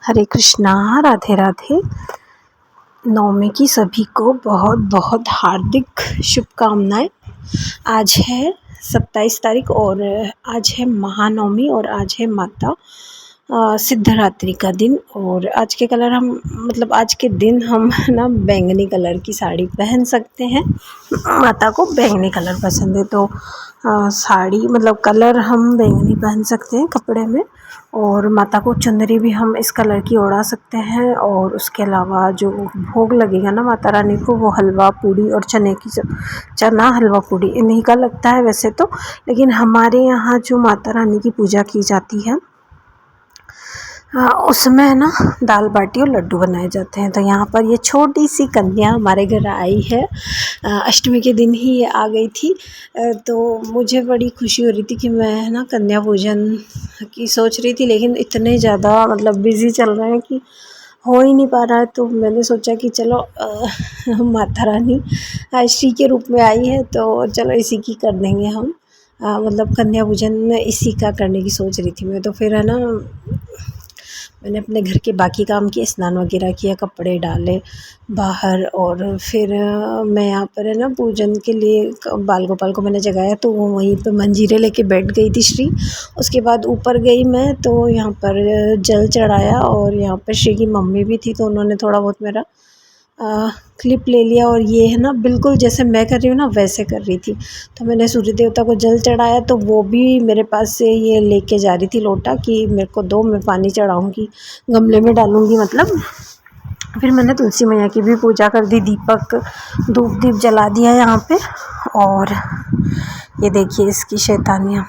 हरे कृष्णा, राधे राधे। नवमी की सभी को बहुत बहुत हार्दिक शुभकामनाएं। आज है 27 तारीख और आज है महानवमी और आज है माता सिद्धरात्रि का दिन। और आज के कलर हम आज के दिन हम ना बैंगनी कलर की साड़ी पहन सकते हैं। माता को बैंगनी कलर पसंद है तो साड़ी कलर हम बैंगनी पहन सकते हैं कपड़े में। और माता को चुनरी भी हम इस कलर की ओढ़ा सकते हैं। और उसके अलावा जो भोग लगेगा ना माता रानी को, वो हलवा पूड़ी और चना हलवा पूड़ी इन्हीं का लगता है वैसे तो। लेकिन हमारे यहाँ जो माता रानी की पूजा की जाती है उसमें ना दाल बाटी और लड्डू बनाए जाते हैं। तो यहाँ पर ये छोटी सी कन्या हमारे घर आई है। अष्टमी के दिन ही ये आ गई थी। तो मुझे बड़ी खुशी हो रही थी कि मैं ना कन्या पूजन की सोच रही थी, लेकिन इतने ज़्यादा बिज़ी चल रहे हैं कि हो ही नहीं पा रहा है। तो मैंने सोचा कि चलो माता रानी श्री के रूप में आई है तो चलो इसी की कर देंगे हम। कन्या पूजन इसी का करने की सोच रही थी मैं। तो फिर है ना मैंने अपने घर के बाकी काम किए, स्नान वगैरह किया, कपड़े डाले बाहर। और फिर मैं यहाँ पर है ना पूजन के लिए बाल गोपाल को मैंने जगाया तो वो वहीं पे मंजीरे लेके बैठ गई थी श्री। उसके बाद ऊपर गई मैं तो यहाँ पर जल चढ़ाया और यहाँ पर श्री की मम्मी भी थी तो उन्होंने थोड़ा बहुत मेरा क्लिप ले लिया। और ये है ना बिल्कुल जैसे मैं कर रही हूँ ना वैसे कर रही थी। तो मैंने सूर्य देवता को जल चढ़ाया तो वो भी मेरे पास से ये लेके जा रही थी लोटा कि मेरे को दो, मैं पानी चढ़ाऊँगी, गमले में डालूँगी फिर मैंने तुलसी मैया की भी पूजा कर दी, दीपक धूप दीप जला दिया यहाँ पे। और ये देखिए इसकी शैतानियाँ।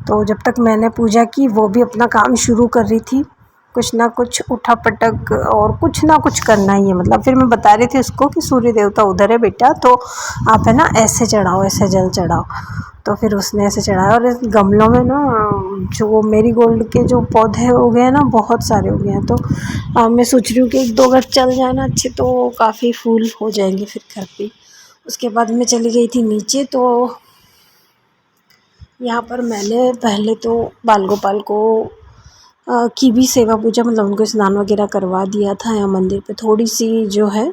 तो जब तक मैंने पूजा की वो भी अपना काम शुरू कर रही थी, कुछ ना कुछ उठा पटक और कुछ ना कुछ करना ही है। फिर मैं बता रही थी उसको कि सूर्य देवता उधर है बेटा, तो आप है ना ऐसे चढ़ाओ, ऐसे जल चढ़ाओ। तो फिर उसने ऐसे चढ़ाया। और इस गमलों में ना जो मेरी गोल्ड के जो पौधे हो गए हैं ना बहुत सारे हो गए हैं। तो मैं सोच रही हूँ कि एक दो अगर चल जाए ना अच्छे तो काफ़ी फूल हो जाएंगे फिर घर पे। उसके बाद मैं चली गई थी नीचे। तो यहाँ पर मैंने पहले तो बाल गोपाल को की भी सेवा पूजा उनको स्नान वगैरह करवा दिया था। यहाँ मंदिर पे थोड़ी सी जो है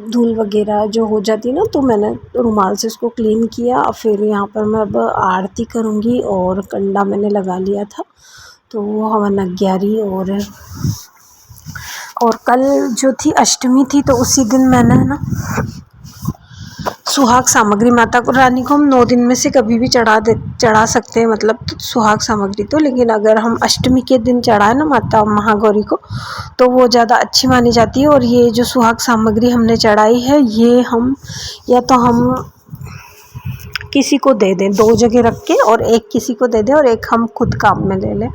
धूल वगैरह जो हो जाती है ना तो मैंने रुमाल से उसको क्लीन किया। फिर यहाँ पर मैं अब आरती करूँगी और कंडा मैंने लगा लिया था तो वो हवन अग्यारी। और कल जो थी अष्टमी थी तो उसी दिन मैंने ना सुहाग सामग्री माता को रानी को हम 9 दिन में से कभी भी चढ़ा सकते हैं सुहाग सामग्री तो। लेकिन अगर हम अष्टमी के दिन चढ़ाए ना माता महागौरी को तो वो ज़्यादा अच्छी मानी जाती है। और ये जो सुहाग सामग्री हमने चढ़ाई है ये हम या तो हम किसी को दे दें, 2 जगह रख के, और एक किसी को दे दें और एक हम खुद काम में ले लें।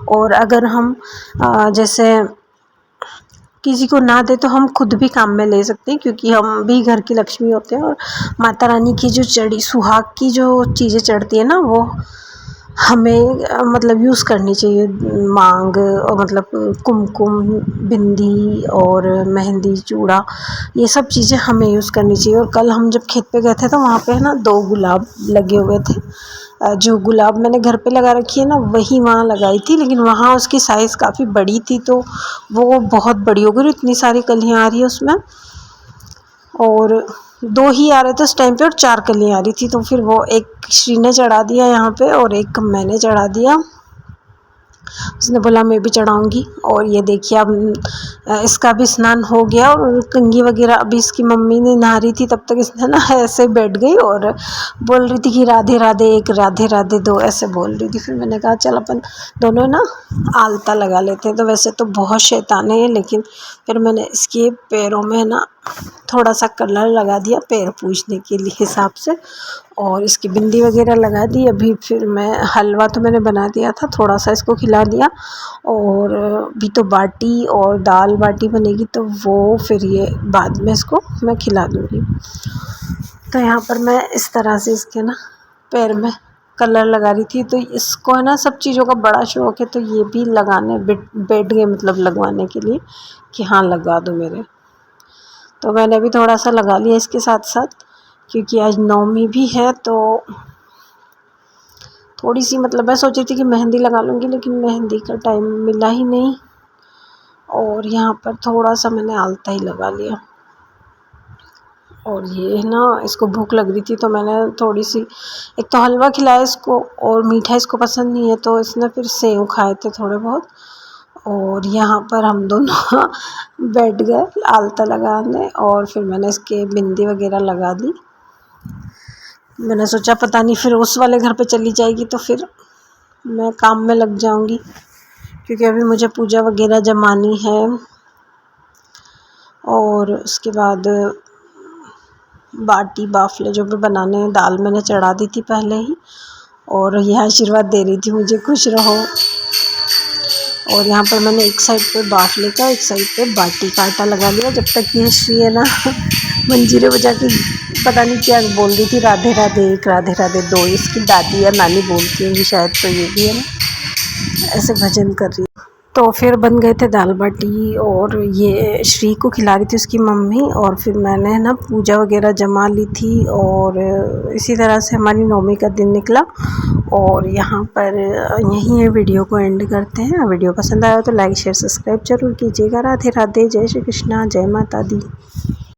और अगर हम जैसे किसी को ना दे तो हम खुद भी काम में ले सकते हैं, क्योंकि हम भी घर की लक्ष्मी होते हैं। और माता रानी की जो सुहाग की जो चीज़ें चढ़ती है ना वो हमें यूज़ करनी चाहिए। मांग और कुमकुम, बिंदी और मेहंदी, चूड़ा, ये सब चीज़ें हमें यूज़ करनी चाहिए। और कल हम जब खेत पे गए थे तो वहाँ पे है ना 2 गुलाब लगे हुए थे। जो गुलाब मैंने घर पे लगा रखी है ना वही वहाँ लगाई थी, लेकिन वहाँ उसकी साइज़ काफ़ी बड़ी थी तो वो बहुत बड़ी हो गई। इतनी सारी कलियाँ आ रही है उसमें, और 2 ही आ रहे थे उस टाइम पे और 4 कलियाँ आ रही थी। तो फिर वो एक श्री ने चढ़ा दिया यहाँ पे और एक मैंने चढ़ा दिया। उसने बोला मैं भी चढ़ाऊँगी। और ये देखिए अब इसका भी स्नान हो गया और कंघी वगैरह अभी इसकी मम्मी ने नहा रही थी तब तक इसने ना ऐसे बैठ गई और बोल रही थी कि राधे राधे 1, राधे राधे 2 ऐसे बोल रही थी। फिर मैंने कहा चल अपन दोनों ना आलता लगा लेते हैं। तो वैसे तो बहुत शैतान है लेकिन फिर मैंने इसके पैरों में ना थोड़ा सा कलर लगा दिया पैर पूजने के लिए हिसाब से, और इसकी बिंदी वगैरह लगा दी। अभी फिर मैं हलवा तो मैंने बना दिया था, थोड़ा सा इसको खिला दिया। और अभी तो बाटी और दाल बाटी बनेगी तो वो फिर ये बाद में इसको मैं खिला दूँगी। तो यहाँ पर मैं इस तरह से इसके ना पैर में कलर लगा रही थी। तो इसको है ना सब चीज़ों का बड़ा शौक़ है तो ये भी लगाने बैठ गए लगवाने के लिए कि हाँ लगा दो मेरे। तो मैंने भी थोड़ा सा लगा लिया इसके साथ साथ, क्योंकि आज नवमी भी है तो थोड़ी सी मतलब मैं सोची थी कि मेहंदी लगा लूँगी, लेकिन मेहंदी का टाइम मिला ही नहीं और यहाँ पर थोड़ा सा मैंने आलता ही लगा लिया। और ये ना इसको भूख लग रही थी तो मैंने थोड़ी सी, एक तो हलवा खिलाया इसको और मीठा इसको पसंद नहीं है तो इसने फिर सेव खाए थे थोड़े बहुत। और यहाँ पर हम दोनों बैठ गए आलता लगाने और फिर मैंने इसके बिंदी वगैरह लगा दी। मैंने सोचा पता नहीं फिर उस वाले घर पे चली जाएगी तो फिर मैं काम में लग जाऊंगी, क्योंकि अभी मुझे पूजा वगैरह जमानी है। और उसके बाद बाटी बाफले जो भी बनाने हैं, दाल मैंने चढ़ा दी थी पहले ही और यह आशीर्वाद दे रही थी मुझे खुश रहो। और यहाँ पर मैंने एक साइड पे बाफले का, एक साइड पे बाटी का आटा लगा लिया। जब तक ये श्री है ना मंजीरे बजा के पता नहीं क्या बोल रही थी, राधे राधे 1 राधे राधे 2, इसकी दादी या नानी बोलती होंगी शायद, तो ये भी है ना ऐसे भजन कर रही। तो फिर बन गए थे दाल बाटी और ये श्री को खिला रही थी उसकी मम्मी। और फिर मैंने ना पूजा वगैरह जमा ली थी और इसी तरह से हमारी नौमी का दिन निकला। और यहाँ पर यहीं ये वीडियो को एंड करते हैं। वीडियो पसंद आया तो लाइक शेयर सब्सक्राइब जरूर कीजिएगा। राधे राधे, जय श्री कृष्णा, जय माता दी।